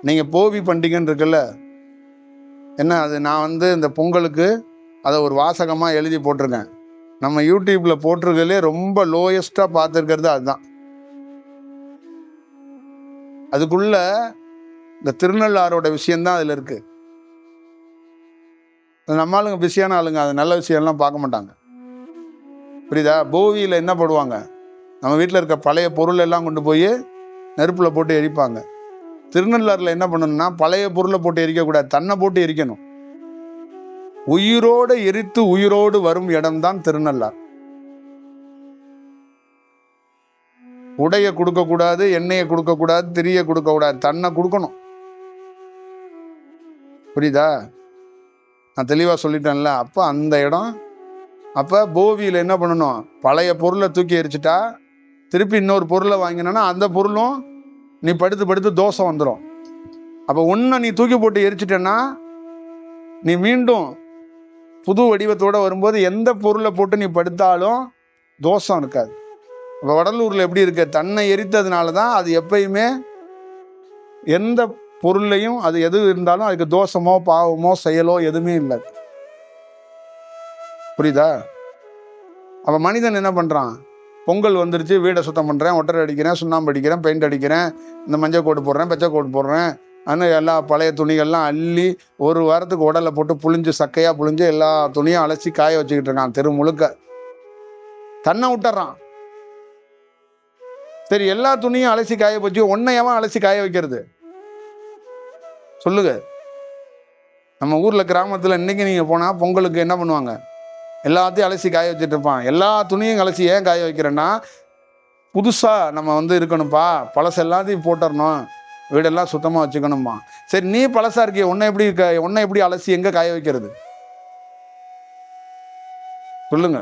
நீங்கள் போவி பண்டிகைன்னு இருக்குல்ல, என்ன அது, நான் இந்த பொங்கலுக்கு அதை ஒரு வாசகமாக எழுதி போட்டிருக்கேன். நம்ம யூடியூப்பில் போட்டிருக்கலே ரொம்ப லோயஸ்ட்டாக பார்த்துருக்கிறது அதுதான். அதுக்குள்ள இந்த திருநள்ளாரோட விஷயம்தான் அதில் இருக்குது. நம்ம ஆளுங்க பிஸியான ஆளுங்க, அது நல்ல விஷயம்லாம் பார்க்க மாட்டாங்க, புரியுதா? போவியில் என்ன போடுவாங்க, நம்ம வீட்டில் இருக்க பழைய பொருள் எல்லாம் கொண்டு போய் நெருப்பில் போட்டு எரிப்பாங்க. திருநள்ளாறில் என்ன பண்ணணும்னா, பழைய பொருளை போட்டு எரிக்கக்கூடாது, தன்னை போட்டு எரிக்கணும். உயிரோடு எரித்து உயிரோடு வரும் இடம்தான் திருநள்ளார். உடைய கொடுக்கக்கூடாது, எண்ணெயை கொடுக்கக்கூடாது, திரியை கொடுக்கக்கூடாது, தன்னை கொடுக்கணும், புரியுதா? நான் தெளிவாக சொல்லிட்டேன்ல. அப்போ அந்த இடம், அப்போ போவியில் என்ன பண்ணணும், பழைய பொருளை தூக்கி எரிச்சிட்டா திருப்பி இன்னொரு பொருளை வாங்கினா அந்த பொருளும் நீ படுத்து படுத்து தோஷம் வந்துடும். அப்போ ஒன்றை நீ தூக்கி போட்டு எரிச்சிட்டேன்னா நீ மீண்டும் புது வடிவத்தோடு வரும்போது எந்த பொருளை போட்டு நீ படுத்தாலும் தோஷம் இருக்காது. இப்போ வடலூரில் எப்படி இருக்கு, தன்னை எரித்ததுனால தான் அது எப்பயுமே எந்த பொருளையும் அது எது இருந்தாலும் அதுக்கு தோஷமோ பாவமோ செயலோ எதுவுமே இல்லை, புரியுதா? அப்போ மனிதன் என்ன பண்ணுறான், பொங்கல் வந்துருச்சு, வீடை சுத்தம் பண்ணுறேன், ஒட்டரை அடிக்கிறேன், சுண்ணாம்பு அடிக்கிறேன், பெயிண்ட் அடிக்கிறேன், இந்த மஞ்சள் கோட்டு போடுறேன், பச்சை கோட்டு போடுறேன், ஆனால் எல்லா பழைய துணிகள்லாம் அள்ளி ஒரு வாரத்துக்கு உடலை போட்டு புழிஞ்சு சக்கையாக புழிஞ்சு எல்லா துணியும் அலசி காய வச்சுக்கிட்டு இருக்கான் தெரு முழுக்க. தன்னை விட்டுறான். சரி, எல்லா துணியும் அலசி காய வச்சு ஒன்னையவன் அலசி காய வைக்கிறது சொல்லுங்க. நம்ம ஊரில் கிராமத்தில் இன்னைக்கு நீங்கள் போனால் பொங்கலுக்கு என்ன பண்ணுவாங்க, எல்லாத்தையும் அலசி காய வச்சுட்டு இருப்பான். எல்லா துணியும் அலசி ஏன் காய வைக்கிறேன்னா, புதுசாக நம்ம இருக்கணும்ப்பா, பழசு எல்லாத்தையும் போட்டுறணும், வீடெல்லாம் சுத்தமாக வச்சுக்கணும்மா. சரி, நீ பழசா இருக்கிய, உன்னை எப்படி அலசி எங்கே காய வைக்கிறது சொல்லுங்க?